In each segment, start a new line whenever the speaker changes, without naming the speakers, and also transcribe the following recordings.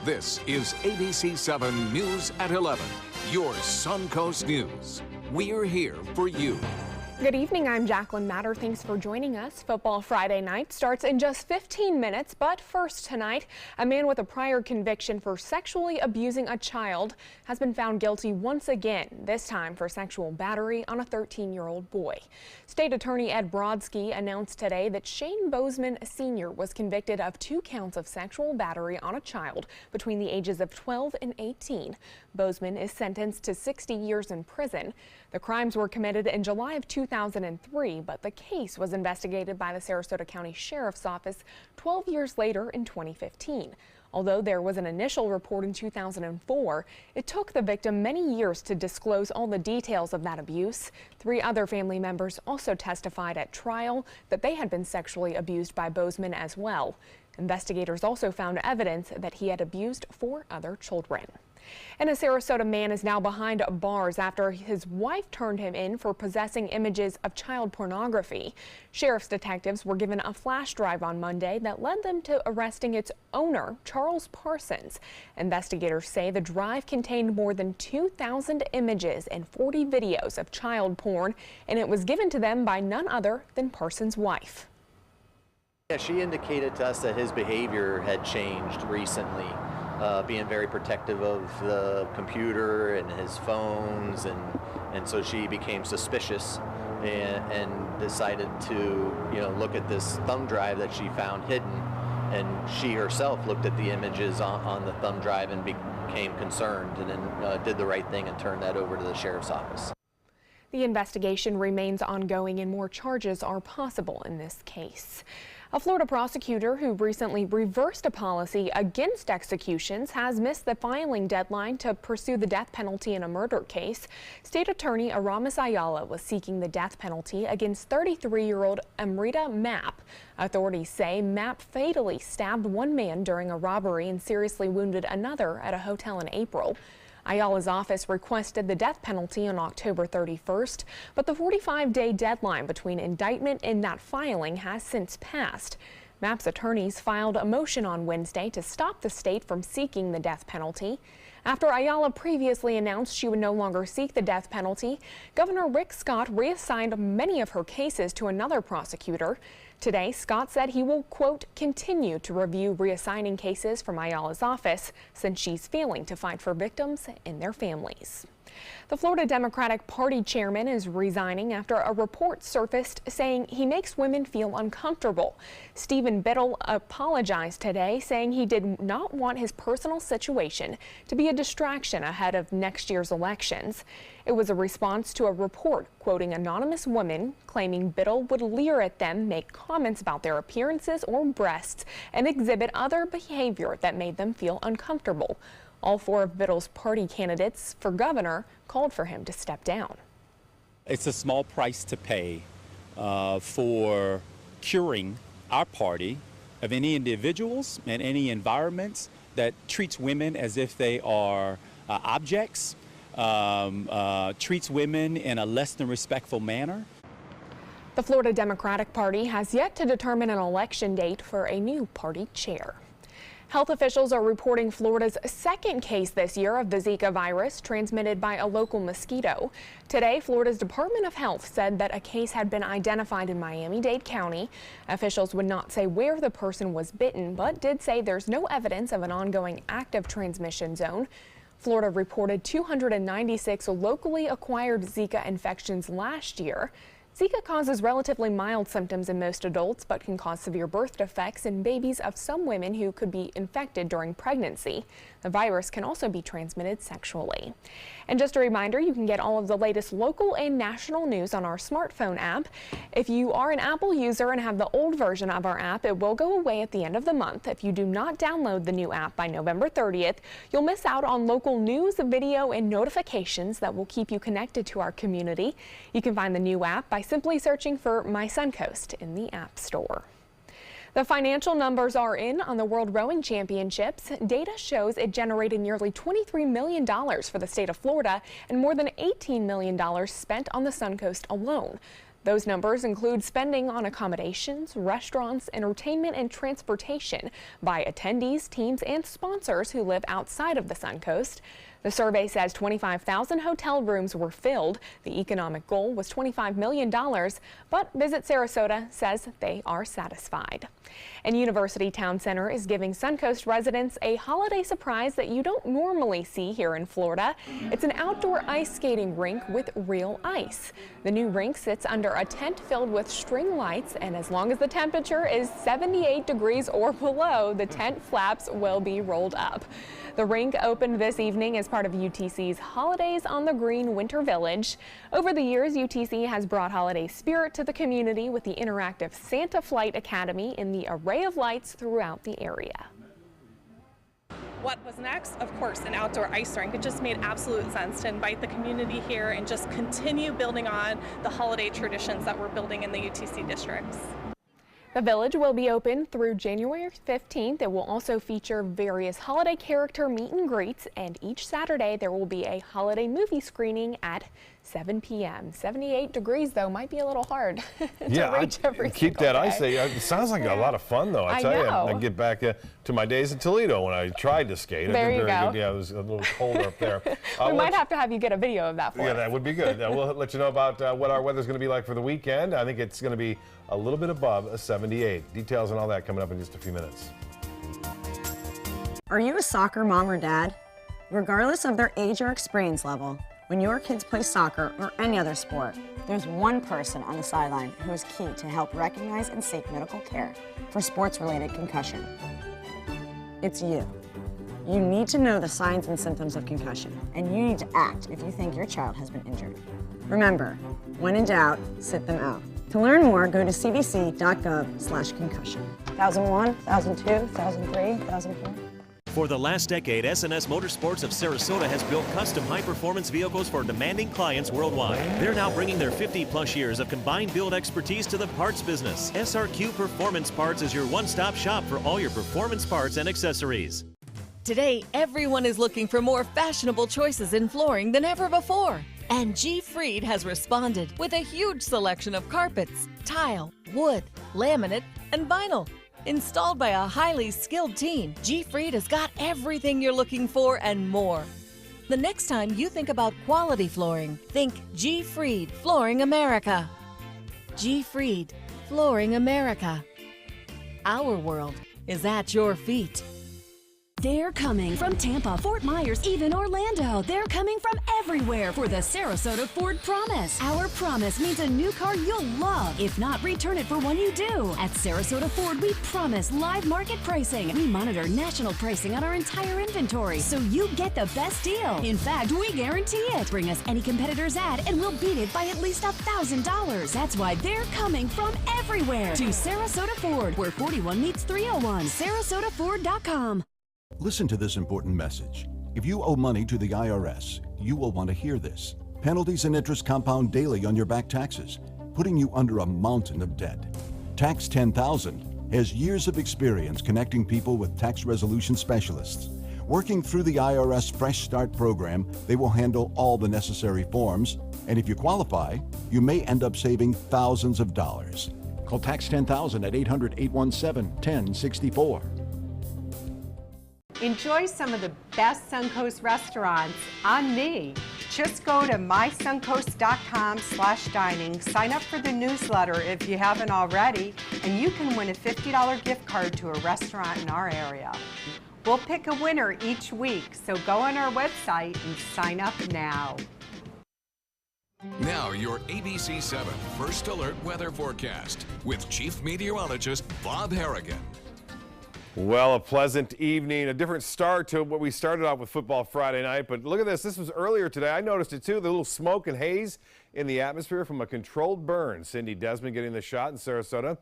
This is ABC7 News at 11, your Suncoast News. We're here for you.
Good evening, I'm Jacqueline Matter. Thanks for joining us. Football Friday night starts in just 15 minutes, but first tonight, a man with a prior conviction for sexually abusing a child has been found guilty once again, this time for sexual battery on a 13-year-old boy. State Attorney Ed Brodsky announced today that Shane Bozeman Sr. was convicted of 2 counts of sexual battery on a child between the ages of 12 and 18. Bozeman is sentenced to 60 years in prison. The crimes were committed in July of 2003, but the case was investigated by the Sarasota County Sheriff's Office 12 years later in 2015. Although there was an initial report in 2004, it took the victim many years to disclose all the details of that abuse. 3 other family members also testified at trial that they had been sexually abused by Bozeman as well. Investigators also found evidence that he had abused 4 other children. And a Sarasota man is now behind bars after his wife turned him in for possessing images of child pornography. Sheriff's detectives were given a flash drive on Monday that led them to arresting its owner, Charles Parsons. Investigators say the drive contained more than 2,000 images and 40 videos of child porn, and it was given to them by none other than Parsons' wife.
Yeah, she indicated to us that his behavior had changed recently. Being very protective of the computer and his phones, and so she became suspicious and decided to look at this thumb drive that she found hidden, and she herself looked at the images on the thumb drive and became concerned, and then did the right thing and turned that over to the sheriff's office.
The investigation remains ongoing and more charges are possible in this case. A Florida prosecutor who recently reversed a policy against executions has missed the filing deadline to pursue the death penalty in a murder case. State Attorney Aramis Ayala was seeking the death penalty against 33-year-old Amrita Mapp. Authorities say Mapp fatally stabbed 1 man during a robbery and seriously wounded another at a hotel in April. Ayala's office requested the death penalty on October 31st, but the 45-day deadline between indictment and that filing has since passed. Mapp's attorneys filed a motion on Wednesday to stop the state from seeking the death penalty. After Ayala previously announced she would no longer seek the death penalty, Governor Rick Scott reassigned many of her cases to another prosecutor. Today, Scott said he will, quote, continue to review reassigning cases from Ayala's office since she's failing to fight for victims and their families. The Florida Democratic Party chairman is resigning after a report surfaced saying he makes women feel uncomfortable. Stephen Biddle apologized today, saying he did not want his personal situation to be a distraction ahead of next year's elections. It was a response to a report quoting anonymous women claiming Biddle would leer at them, make comments about their appearances or breasts, and exhibit other behavior that made them feel uncomfortable. All 4 of Biddle's party candidates for governor called for him to step down.
It's a small price to pay for curing our party of any individuals and any environments that treats women as if they are objects, treats women in a less than respectful manner.
The Florida Democratic Party has yet to determine an election date for a new party chair. Health officials are reporting Florida's 2nd case this year of the Zika virus transmitted by a local mosquito. Today, Florida's Department of Health said that a case had been identified in Miami-Dade County. Officials would not say where the person was bitten, but did say there's no evidence of an ongoing active transmission zone. Florida reported 296 locally acquired Zika infections last year. Zika causes relatively mild symptoms in most adults, but can cause severe birth defects in babies of some women who could be infected during pregnancy. The virus can also be transmitted sexually. And just a reminder, you can get all of the latest local and national news on our smartphone app. If you are an Apple user and have the old version of our app, it will go away at the end of the month. If you do not download the new app by November 30th, you'll miss out on local news, video, and notifications that will keep you connected to our community. You can find the new app by simply searching for My Suncoast in the App Store. The financial numbers are in on the World Rowing Championships. Data shows it generated nearly $23 million for the state of Florida and more than $18 million spent on the Suncoast alone. Those numbers include spending on accommodations, restaurants, entertainment, and transportation by attendees, teams, and sponsors who live outside of the Suncoast. The survey says 25,000 hotel rooms were filled. The economic goal was $25 million, but Visit Sarasota says they are satisfied. And University Town Center is giving Suncoast residents a holiday surprise that you don't normally see here in Florida. It's an outdoor ice skating rink with real ice. The new rink sits under a tent filled with string lights, and as long as the temperature is 78 degrees or below, the tent flaps will be rolled up. The rink opened this evening as part of UTC's Holidays on the Green Winter Village. Over the years, UTC has brought holiday spirit to the community with the interactive Santa Flight Academy in the array of lights throughout the area.
What was next? Of course, an outdoor ice rink. It just made absolute sense to invite the community here and just continue building on the holiday traditions that we're building in the UTC districts.
The village will be open through January 15th. It will also feature various holiday character meet and greets, and each Saturday there will be a holiday movie screening at 7 p.m. 78 degrees, though, might be a little hard to reach every
keep that ice there. It sounds like a lot of fun, though. I tell you, I get back to my days in Toledo when I tried to skate.
There you go.
Yeah, it was a little colder up there.
We might have to have you get a video of that for us.
Yeah, that would be good. We'll let you know about what our weather's going to be like for the weekend. I think it's going to be a little bit above a 78. Details on all that coming up in just a few minutes.
Are you a soccer mom or dad? Regardless of their age or experience level, when your kids play soccer or any other sport, there's one person on the sideline who is key to help recognize and seek medical care for sports-related concussion. It's you. You need to know the signs and symptoms of concussion, and you need to act if you think your child has been injured. Remember, when in doubt, sit them out. To learn more, go to cdc.gov/concussion. 1001, 1002, 1003, 1004.
For the last decade, S&S Motorsports of Sarasota has built custom high-performance vehicles for demanding clients worldwide. They're now bringing their 50-plus years of combined build expertise to the parts business. SRQ Performance Parts is your one-stop shop for all your performance parts and accessories.
Today, everyone is looking for more fashionable choices in flooring than ever before. And G. Fried has responded with a huge selection of carpets, tile, wood, laminate, and vinyl. Installed by a highly skilled team, G. Fried has got everything you're looking for and more. The next time you think about quality flooring, think G. Fried Flooring America. G. Fried Flooring America. Our world is at your feet.
They're coming from Tampa, Fort Myers, even Orlando. They're coming from everywhere for the Sarasota Ford Promise. Our promise means a new car you'll love. If not, return it for one you do. At Sarasota Ford, we promise live market pricing. We monitor national pricing on our entire inventory, so you get the best deal. In fact, we guarantee it. Bring us any competitor's ad, and we'll beat it by at least $1,000. That's why they're coming from everywhere to Sarasota Ford, where 41 meets 301. SarasotaFord.com.
Listen to this important message. If you owe money to the IRS, you will want to hear this. Penalties and interest compound daily on your back taxes, putting you under a mountain of debt. Tax 10,000 has years of experience connecting people with tax resolution specialists. Working through the IRS Fresh Start program, they will handle all the necessary forms, and if you qualify, you may end up saving thousands of dollars. Call Tax 10,000 at 800-817-1064.
Enjoy some of the best Suncoast restaurants on me. Just go to mysuncoast.com/dining, sign up for the newsletter if you haven't already, and you can win a $50 gift card to a restaurant in our area. We'll pick a winner each week, so go on our website and sign up now.
Now your ABC7 First Alert Weather Forecast with Chief Meteorologist Bob Harrigan.
Well, a pleasant evening, a different start to what we started off with Football Friday night, but look at this. This was earlier today. I noticed it too, the little smoke and haze in the atmosphere from a controlled burn. Cindy Desmond getting the shot in Sarasota.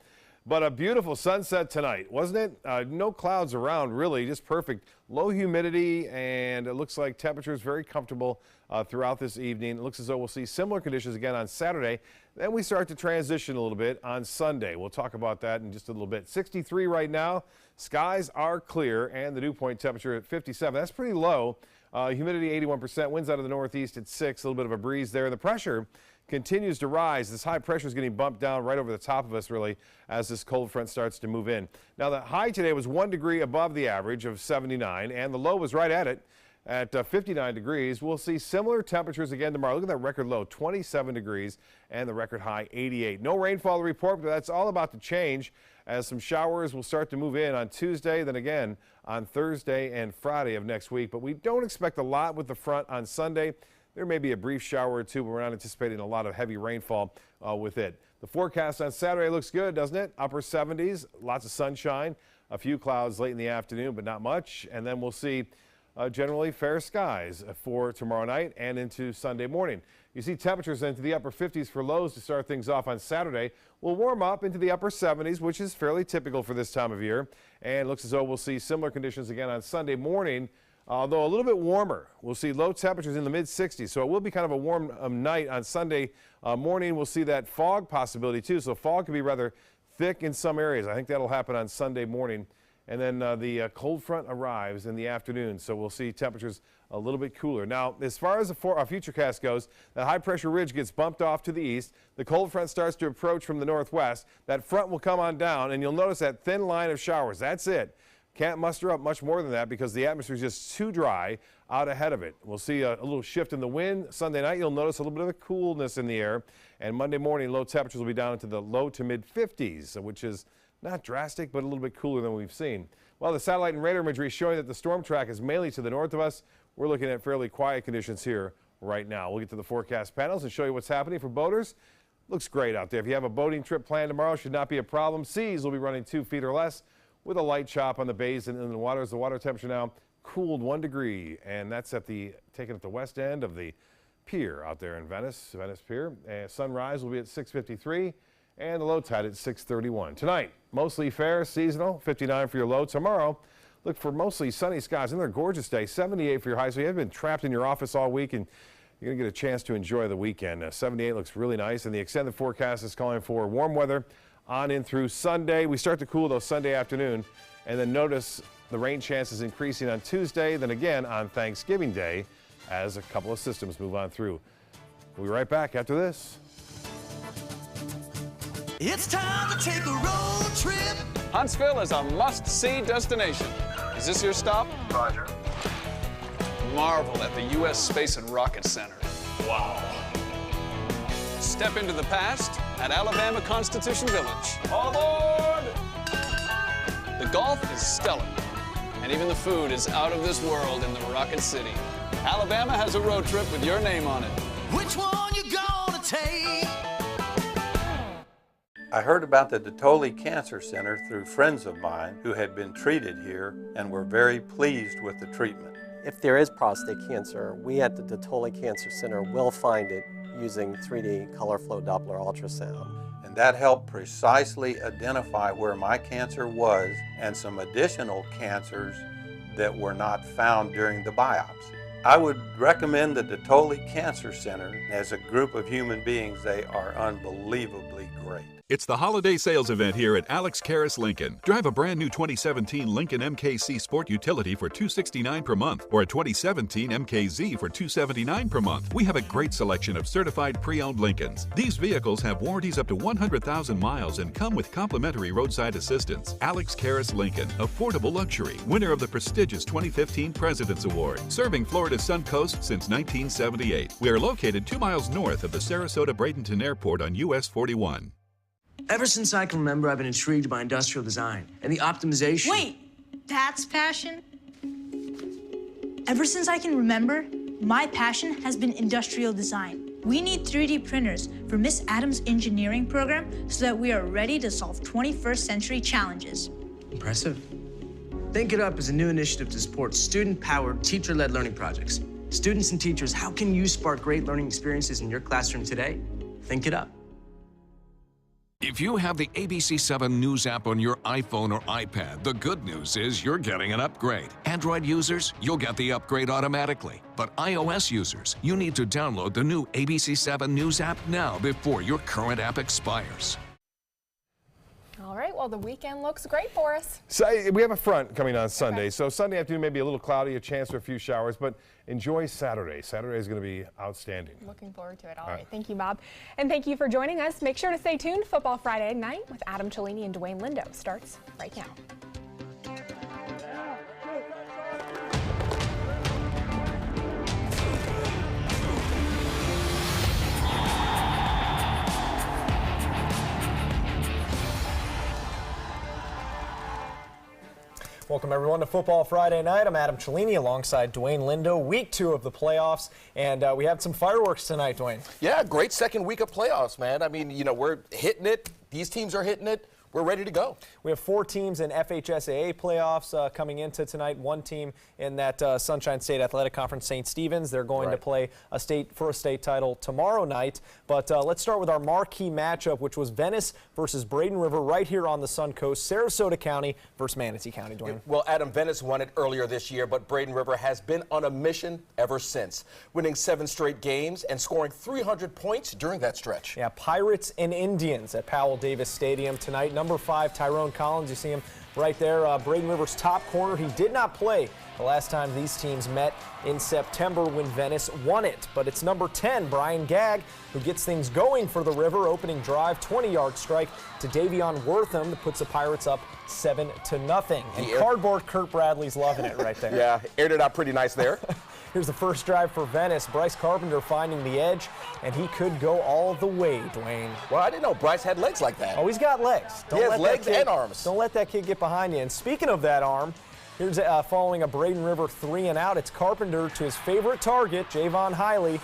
But a beautiful sunset tonight, wasn't it? No clouds around, really, just perfect. Low humidity, and it looks like temperature is very comfortable throughout this evening. It looks as though we'll see similar conditions again on Saturday. Then we start to transition a little bit on Sunday. We'll talk about that in just a little bit. 63 right now. Skies are clear, and the dew point temperature at 57. That's pretty low. Humidity 81%. Winds out of the northeast at 6. A little bit of a breeze there. The pressure continues to rise. This high pressure is getting bumped down right over the top of us, really, as this cold front starts to move in. Now, the high today was 1 degree above the average of 79, and the low was right at it at 59 degrees. We'll see similar temperatures again tomorrow. Look at that record low, 27 degrees, and the record high, 88. No rainfall to report, but that's all about to change as some showers will start to move in on Tuesday, then again on Thursday and Friday of next week. But we don't expect a lot with the front on Sunday. There may be a brief shower or two, but we're not anticipating a lot of heavy rainfall with it. The forecast on Saturday looks good, doesn't it? Upper 70s, lots of sunshine, a few clouds late in the afternoon, but not much. And then we'll see generally fair skies for tomorrow night and into Sunday morning. You see temperatures into the upper 50s for lows to start things off on Saturday. We'll warm up into the upper 70s, which is fairly typical for this time of year. And looks as though we'll see similar conditions again on Sunday morning, although a little bit warmer. We'll see low temperatures in the mid-60s, so it will be kind of a warm night on Sunday morning. We'll see that fog possibility too, so fog can be rather thick in some areas. I think that'll happen on Sunday morning. And then the cold front arrives in the afternoon, so we'll see temperatures a little bit cooler. Now, as far as the futurecast goes, the high-pressure ridge gets bumped off to the east. The cold front starts to approach from the northwest. That front will come on down, and you'll notice that thin line of showers. That's it. Can't muster up much more than that because the atmosphere is just too dry out ahead of it. We'll see a little shift in the wind. Sunday night, you'll notice a little bit of a coolness in the air. And Monday morning, low temperatures will be down into the low to mid-50s, which is not drastic, but a little bit cooler than we've seen. Well, the satellite and radar imagery is showing that the storm track is mainly to the north of us. We're looking at fairly quiet conditions here right now. We'll get to the forecast panels and show you what's happening for boaters. Looks great out there. If you have a boating trip planned tomorrow, should not be a problem. Seas will be running 2 feet or less with a light chop on the bays and in the waters. The water temperature now cooled 1 degree, and that's taken at the west end of the pier out there in Venice Pier. Sunrise will be at 6:53. And the low tide at 6:31. Tonight, mostly fair, seasonal, 59 for your low. Tomorrow, look for mostly sunny skies. Another gorgeous day, 78 for your high. So you haven't been trapped in your office all week, and you're going to get a chance to enjoy the weekend. 78 looks really nice, and the extended forecast is calling for warm weather on in through Sunday. We start to cool though Sunday afternoon, and then notice the rain chances increasing on Tuesday, then again on Thanksgiving Day as a couple of systems move on through. We'll be right back after this.
It's time to take a road trip.
Huntsville is a must-see destination. Is this your stop?
Roger.
Marvel at the U.S. Space and Rocket Center. Wow. Step into the past at Alabama Constitution Village. All aboard! The golf is stellar, and even the food is out of this world in the Rocket City. Alabama has a road trip with your name on it.
Which one you gonna take?
I heard about the Detoli Cancer Center through friends of mine who had been treated here and were very pleased with the treatment.
If there is prostate cancer, we at the Detoli Cancer Center will find it using 3D color flow Doppler ultrasound.
And that helped precisely identify where my cancer was and some additional cancers that were not found during the biopsy. I would recommend the Detoli Cancer Center. As a group of human beings, they are unbelievably great.
It's the holiday sales event here at Alex Karras Lincoln. Drive a brand new 2017 Lincoln MKC Sport Utility for $269 per month or a 2017 MKZ for $279 per month. We have a great selection of certified pre-owned Lincolns. These vehicles have warranties up to 100,000 miles and come with complimentary roadside assistance. Alex Karras Lincoln, affordable luxury, winner of the prestigious 2015 President's Award, serving Florida's Sun Coast since 1978. We are located 2 miles north of the Sarasota-Bradenton Airport on US 41.
Ever since I can remember, I've been intrigued by industrial design and the optimization.
Wait, that's passion? Ever since I can remember, my passion has been industrial design. We need 3D printers for Miss Adams' engineering program so that we are ready to solve 21st century challenges.
Impressive. Think It Up is a new initiative to support student-powered, teacher-led learning projects. Students and teachers, how can you spark great learning experiences in your classroom today? Think It Up.
If you have the ABC7 News app on your iPhone or iPad, the good news is you're getting an upgrade. Android users, you'll get the upgrade automatically. But iOS users, you need to download the new ABC7 News app now before your current app expires.
All right. Well, the weekend looks great for us.
So we have a front coming on Sunday. Okay. So Sunday afternoon may be a little cloudy, a chance for a few showers, but enjoy Saturday. Saturday is going to be outstanding.
Looking forward to it. All right. Thank you, Bob. And thank you for joining us. Make sure to stay tuned. Football Friday night with Adam Cellini and Dwayne Lindo starts right now.
Welcome everyone to Football Friday Night. I'm Adam Cellini alongside Dwayne Lindo. Week 2 of the playoffs, and we have some fireworks tonight, Dwayne.
Yeah, great second week of playoffs, man. I mean, you know, we're hitting it. These teams are hitting it. We're ready to go.
We have 4 teams in FHSAA playoffs coming into tonight. 1 team in that Sunshine State Athletic Conference, St. Stephen's. They're going to play a state title tomorrow night. But let's start with our marquee matchup, which was Venice versus Braden River right here on the Sun Coast. Sarasota County versus Manatee County, Dwayne.
Well, Adam, Venice won it earlier this year, but Braden River has been on a mission ever since, winning 7 straight games and scoring 300 points during that stretch.
Yeah, Pirates and Indians at Powell Davis Stadium tonight. Number 5, Tyrone Collins, you see him right there, Braden River's top corner. He did not play the last time these teams met in September when Venice won it. But it's number 10, Brian Gagg, who gets things going for the River. Opening drive, 20-yard strike to Davion Wortham that puts the Pirates up 7-0. And cardboard Kurt Bradley's loving it right there.
Yeah, aired it out pretty nice there.
Here's the first drive for Venice. Bryce Carpenter finding the edge, and he could go all the way, Dwayne.
Well, I didn't know Bryce had legs like that.
Oh, he's got legs.
He has legs and arms.
Don't let that kid get behind you. And speaking of that arm, here's following a Braden River 3-and-out. It's Carpenter to his favorite target, Javon Hiley.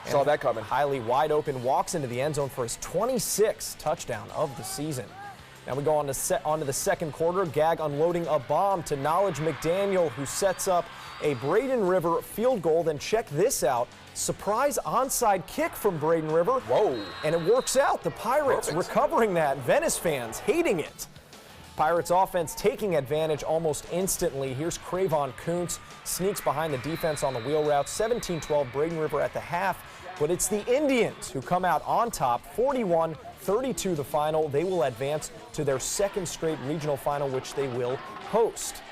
Saw that coming.
Hiley wide open, walks into the end zone for his 26th touchdown of the season. Now we go on to the second quarter. Gagg unloading a bomb to Knowledge McDaniel, who sets up a Braden River field goal. Then check this out. Surprise onside kick from Braden River.
Whoa.
And it works out. The Pirates recovering that. Venice fans hating it. Pirates offense taking advantage almost instantly. Here's Cravon Kuntz. Sneaks behind the defense on the wheel route. 17-12 Braden River at the half. But it's the Indians who come out on top. 41-32 the final. They will advance to their second straight regional final, which they will host.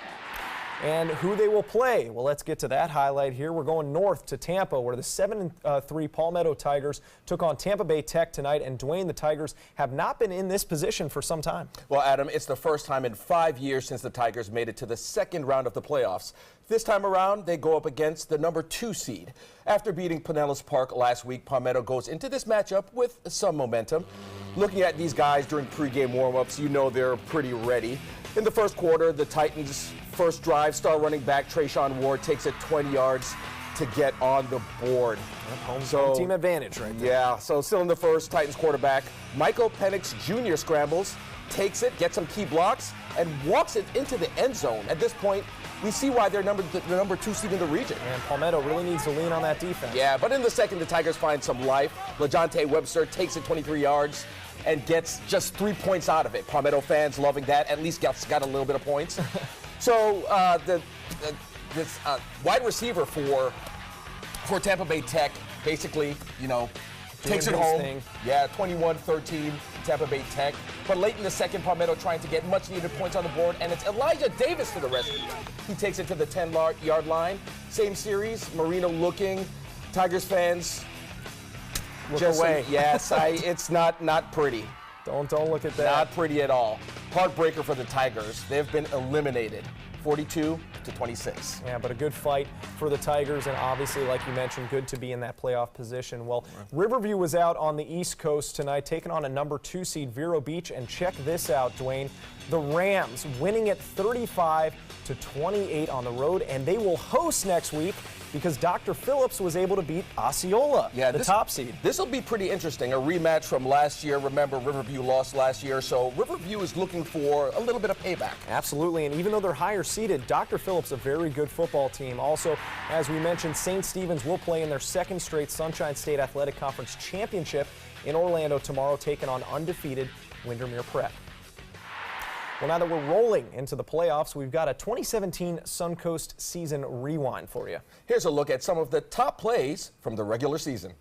And who they will play, well, let's get to that highlight here. We're going north to Tampa, where the 7-3 Palmetto Tigers took on Tampa Bay Tech tonight. And Dwayne, the Tigers have not been in this position for some time.
Well, Adam, it's the first time in 5 years since the Tigers made it to the second round of the playoffs. This time around, they go up against the number 2 seed. After beating Pinellas Park last week, Palmetto goes into this matchup with some momentum. Looking at these guys during pregame warmups, you know they're pretty ready. In the first quarter, the Titans' first drive, star running back Trayshawn Ward takes it 20 yards to get on the board.
Home team advantage right there.
Yeah, so still in the first, Titans quarterback Michael Penix Jr. scrambles, takes it, gets some key blocks, and walks it into the end zone. At this point, we see why they're the number 2 seed in the region.
And Palmetto really needs to lean on that defense.
Yeah, but in the second, the Tigers find some life. LaJonte Webster takes it 23 yards and gets just 3 points out of it. Palmetto fans loving that. At least got a little bit of points. So this wide receiver for Tampa Bay Tech basically, you know, takes it home. Yeah, 21-13 Tampa Bay Tech. But late in the second, Palmetto trying to get much-needed points on the board, and it's Elijah Davis to the rescue. He takes it to the 10-yard line. Same series, Marino looking. Tigers fans
look away.
Yes, it's not pretty.
Don't look at that.
Not pretty at all. Heartbreaker for the Tigers. They've been eliminated, 42-26.
Yeah, but a good fight for the Tigers, and obviously, like you mentioned, good to be in that playoff position. Well, Riverview was out on the East Coast tonight, taking on a number 2 seed, Vero Beach, and check this out, Dwayne. The Rams winning it 35-28 on the road, and they will host next week because Dr. Phillips was able to beat Osceola, the top seed.
This will be pretty interesting. A rematch from last year. Remember, Riverview lost last year, so Riverview is looking for a little bit of payback.
Absolutely, and even though they're higher seeded, Dr. Phillips a very good football team. Also, as we mentioned, St. Stephen's will play in their second straight Sunshine State Athletic Conference Championship in Orlando tomorrow, taking on undefeated Windermere Prep. Well, now that we're rolling into the playoffs, we've got a 2017 Suncoast season rewind for you.
Here's a look at some of the top plays from the regular season.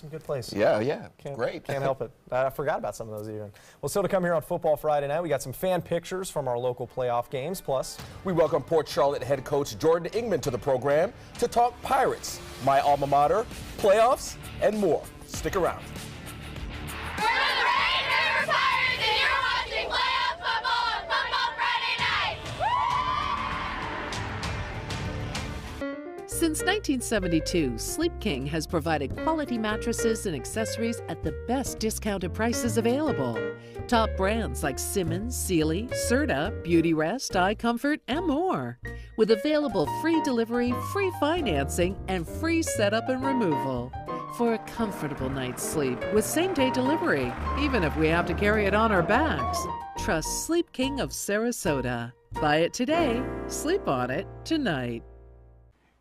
some good places.
Yeah,
Great. Can't help it. I forgot about some of those even. Well, still to come here on Football Friday night, we got some fan pictures from our local playoff games. Plus,
we welcome Port Charlotte head coach Jordan Ingman to the program to talk Pirates, my alma mater, playoffs, and more. Stick around.
Since 1972, Sleep King has provided quality mattresses and accessories at the best discounted prices available. Top brands like Simmons, Sealy, Serta, Beautyrest, iComfort, and more. With available free delivery, free financing, and free setup and removal. For a comfortable night's sleep with same-day delivery, even if we have to carry it on our backs. Trust Sleep King of Sarasota. Buy it today, sleep on it tonight.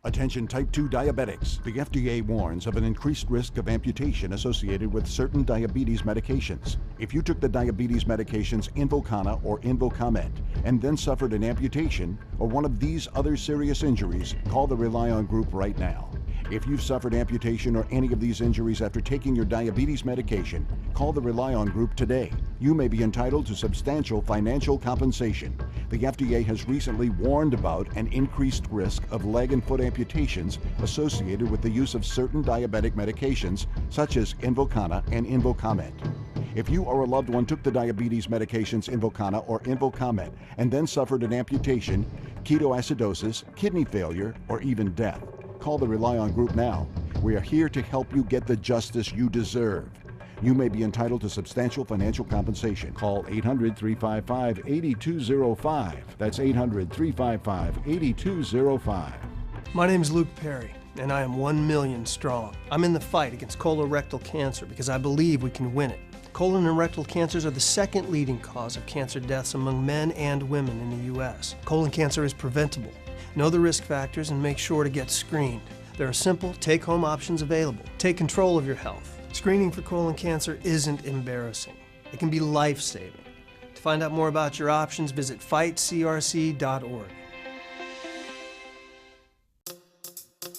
Attention type 2 diabetics. The FDA warns of an increased risk of amputation associated with certain diabetes medications. If you took the diabetes medications Invokana or Invokamet and then suffered an amputation or one of these other serious injuries, call the Rely On group right now. If you've suffered amputation or any of these injuries after taking your diabetes medication, call the Rely On group today. You may be entitled to substantial financial compensation. The FDA has recently warned about an increased risk of leg and foot amputations associated with the use of certain diabetic medications such as Invokana and Invokamet. If you or a loved one took the diabetes medications Invokana or Invokamet and then suffered an amputation, ketoacidosis, kidney failure, or even death, call the Rely On group now. We are here to help you get the justice you deserve. You may be entitled to substantial financial compensation. Call 800-355-8205. That's 800-355-8205.
My name is Luke Perry, and I am 1 million strong. I'm in the fight against colorectal cancer because I believe we can win it. Colon and rectal cancers are the second leading cause of cancer deaths among men and women in the U.S. Colon cancer is preventable. Know the risk factors and make sure to get screened. There are simple take-home options available. Take control of your health. Screening for colon cancer isn't embarrassing. It can be life-saving. To find out more about your options, visit fightcrc.org.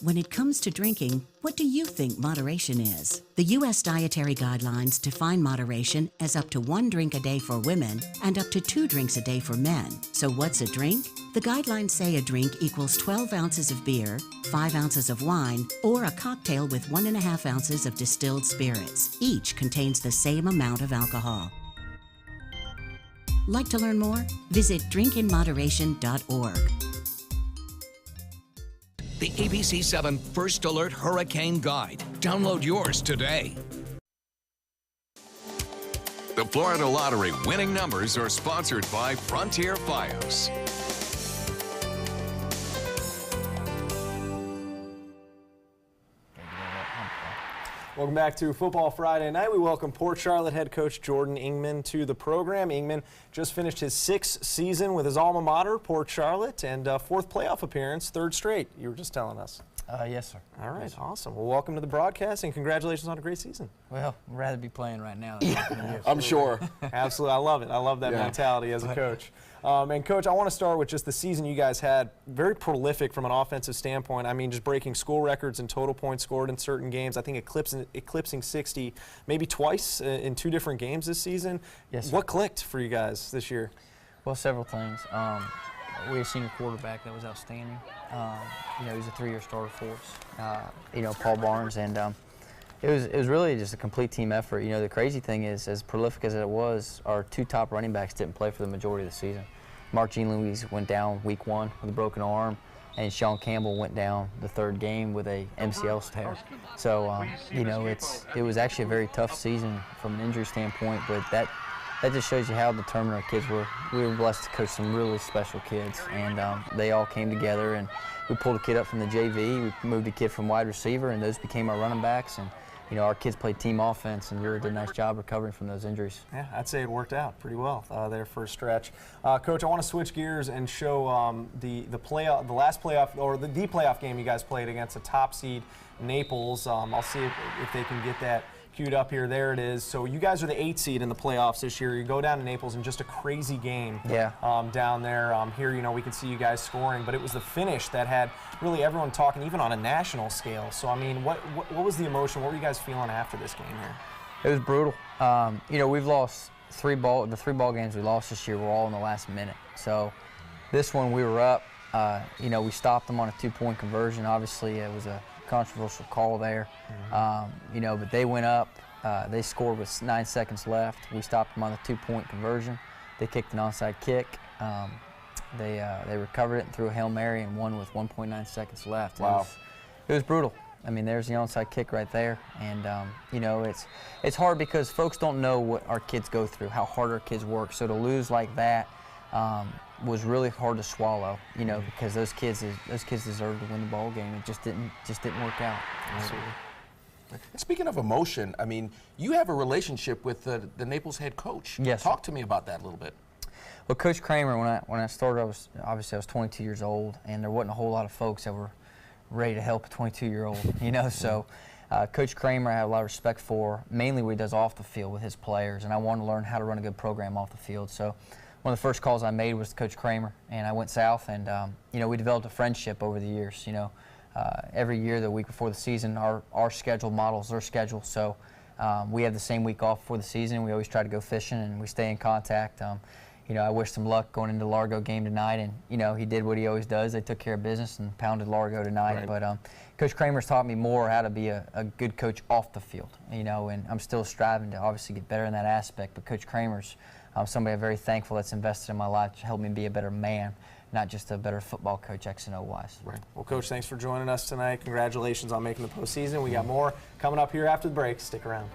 When it comes to drinking, what do you think moderation is? The U.S. Dietary Guidelines define moderation as up to 1 drink a day for women and up to 2 drinks a day for men. So what's a drink? The guidelines say a drink equals 12 ounces of beer, 5 ounces of wine, or a cocktail with 1.5 ounces of distilled spirits. Each contains the same amount of alcohol. Like to learn more? Visit drinkinmoderation.org.
The ABC7 First Alert Hurricane Guide. Download yours today. The Florida Lottery winning numbers are sponsored by Frontier Fios.
Welcome back to Football Friday Night. We welcome Port Charlotte head coach Jordan Ingman to the program. Ingman just finished his 6th season with his alma mater, Port Charlotte, and 4th playoff appearance, 3rd straight, you were just telling us.
Yes, sir.
All right,
yes, sir.
Awesome. Well, welcome to the broadcast, and congratulations on a great season.
Well, I'd rather be playing right now.
I'm sure.
Absolutely. I love it. I love that mentality as a coach. And, Coach, I want to start with just the season you guys had. Very prolific from an offensive standpoint. I mean, just breaking school records in total points scored in certain games. I think eclipsing 60 maybe twice in 2 different games this season.
Yes, sir.
What clicked for you guys this year?
Well, several things. We had a senior quarterback that was outstanding. You know, he's a 3-year starter for us. You know, Paul Barnes, and it was really just a complete team effort. You know, the crazy thing is, as prolific as it was, our 2 top running backs didn't play for the majority of the season. Mark Jean-Louis went down week 1 with a broken arm, and Sean Campbell went down the 3rd game with a MCL tear. So, you know, it was actually a very tough season from an injury standpoint, but that just shows you how determined our kids were. We were blessed to coach some really special kids, and they all came together, and we pulled a kid up from the JV, we moved a kid from wide receiver, and those became our running backs. And you know, our kids played team offense and really did a nice job recovering from those injuries.
Yeah, I'd say it worked out pretty well there for a stretch. Coach, I want to switch gears and show the last playoff, or the playoff game you guys played against a top seed Naples. I'll see if they can get that queued up here. There it is. So you guys are the 8 seed in the playoffs this year. You go down to Naples in just a crazy game down there. Here, you know, we can see you guys scoring, but it was the finish that had really everyone talking, even on a national scale. So, I mean, what was the emotion? What were you guys feeling after this game here?
It was brutal. You know, we've lost the 3 ball games we lost this year were all in the last minute. So this one we were up. You know, we stopped them on a 2-point conversion. Obviously, it was a controversial call there. You know, but they went up. They scored with 9 seconds left. We stopped them on the 2-point conversion. They kicked an onside kick. They recovered it and threw a Hail Mary and won with 1.9 seconds left.
Wow.
It was brutal. I mean, there's the onside kick right there. And, you know, it's hard because folks don't know what our kids go through, how hard our kids work. So to lose like that was really hard to swallow, you know, because those kids deserved to win the ball game. It just didn't work out.
Absolutely. Speaking of emotion, I mean, you have a relationship with the Naples head coach.
Yes.
Talk to me about that a little bit.
Well, Coach Kramer, when I started, I was 22 years old, and there wasn't a whole lot of folks that were ready to help a 22-year-old, you know. So Coach Kramer I have a lot of respect for, mainly what he does off the field with his players, and I wanted to learn how to run a good program off the field. So one of the first calls I made was to Coach Kramer, and I went south, and you know, we developed a friendship over the years. You know, every year, the week before the season, our schedule models their schedule. So we have the same week off before the season. We always try to go fishing, and we stay in contact. You know, I wish him luck going into the Largo game tonight, and you know, he did what he always does. They took care of business and pounded Largo tonight. Right. But Coach Kramer's taught me more how to be a good coach off the field. You know, and I'm still striving to obviously get better in that aspect. But Coach Kramer's somebody I'm very thankful that's invested in my life to help me be a better man, not just a better football coach X and O wise.
Right. Well, Coach, thanks for joining us tonight. Congratulations on making the postseason. We got more coming up here after the break. Stick around.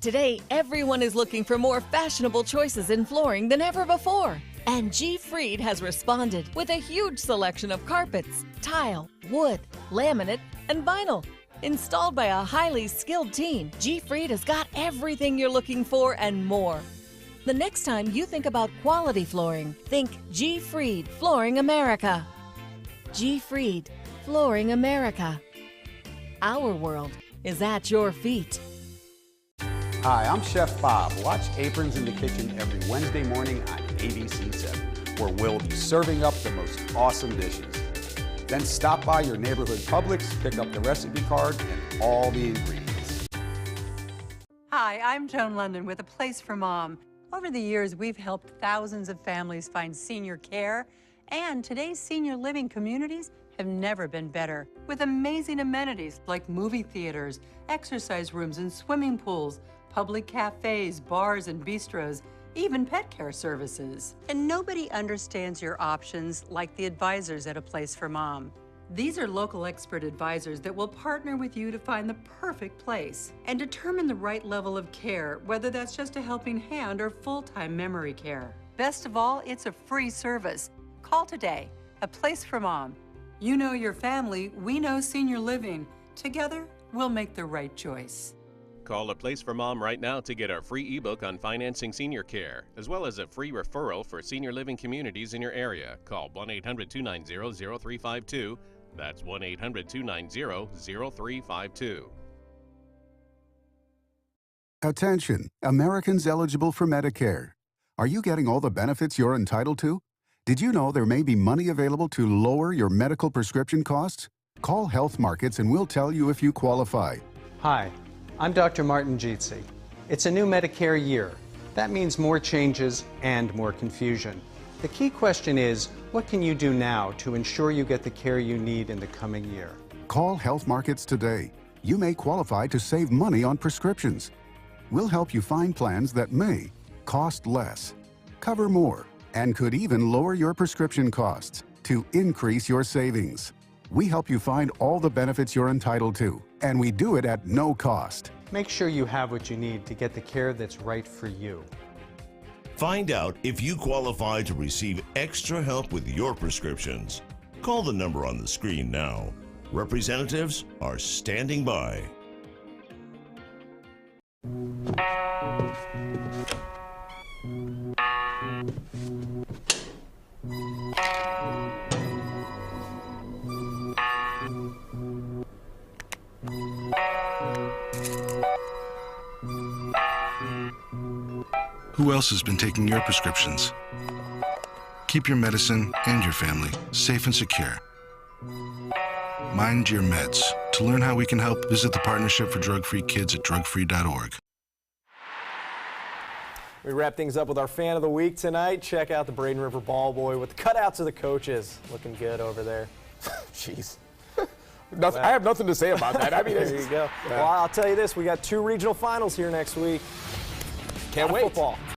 Today, everyone is looking for more fashionable choices in flooring than ever before. And G. Fried has responded with a huge selection of carpets, tile, wood, laminate, and vinyl. Installed by a highly skilled team, G. Fried has got everything you're looking for and more. The next time you think about quality flooring, think G. Fried Flooring America. G. Fried Flooring America. Our world is at your feet.
Hi, I'm Chef Bob. Watch Aprons in the Kitchen every Wednesday morning on ABC7, where we'll be serving up the most awesome dishes. Then stop by your neighborhood Publix, pick up the recipe card and all the ingredients.
Hi, I'm Joan London with A Place for Mom. Over the years, we've helped thousands of families find senior care, and today's senior living communities have never been better, with amazing amenities like movie theaters, exercise rooms and swimming pools, public cafes, bars and bistros, even pet care services. And nobody understands your options like the advisors at A Place for Mom. These are local expert advisors that will partner with you to find the perfect place and determine the right level of care, whether that's just a helping hand or full-time memory care. Best of all, it's a free service. Call today. A Place for Mom. You know your family, we know senior living. Together, we'll make the right choice.
Call A Place for Mom right now to get our free ebook on financing senior care, as well as a free referral for senior living communities in your area. Call 1-800-290-0352. That's 1-800-290-0352.
Attention, Americans eligible for Medicare. Are you getting all the benefits you're entitled to? Did you know there may be money available to lower your medical prescription costs? Call Health Markets and we'll tell you if you qualify.
Hi, I'm Dr. Martin Jeetsi. It's a new Medicare year. That means more changes and more confusion. The key question is, what can you do now to ensure you get the care you need in the coming year?
Call Health Markets today. You may qualify to save money on prescriptions. We'll help you find plans that may cost less, cover more, and could even lower your prescription costs to increase your savings. We help you find all the benefits you're entitled to, and we do it at no cost.
Make sure you have what you need to get the care that's right for you.
Find out if you qualify to receive extra help with your prescriptions. Call the number on the screen now. Representatives are standing by.
Who else has been taking your prescriptions? Keep your medicine and your family safe and secure. Mind your meds. To learn how we can help, visit the Partnership for Drug-Free Kids at drugfree.org.
We wrap things up with our fan of the week tonight. Check out the Braden River ball boy with the cutouts of the coaches. Looking good over there.
Jeez. I have nothing to say about that. I mean,
there you go. Well, I'll tell you this. We got 2 regional finals here next week.
Can't wait.
Football.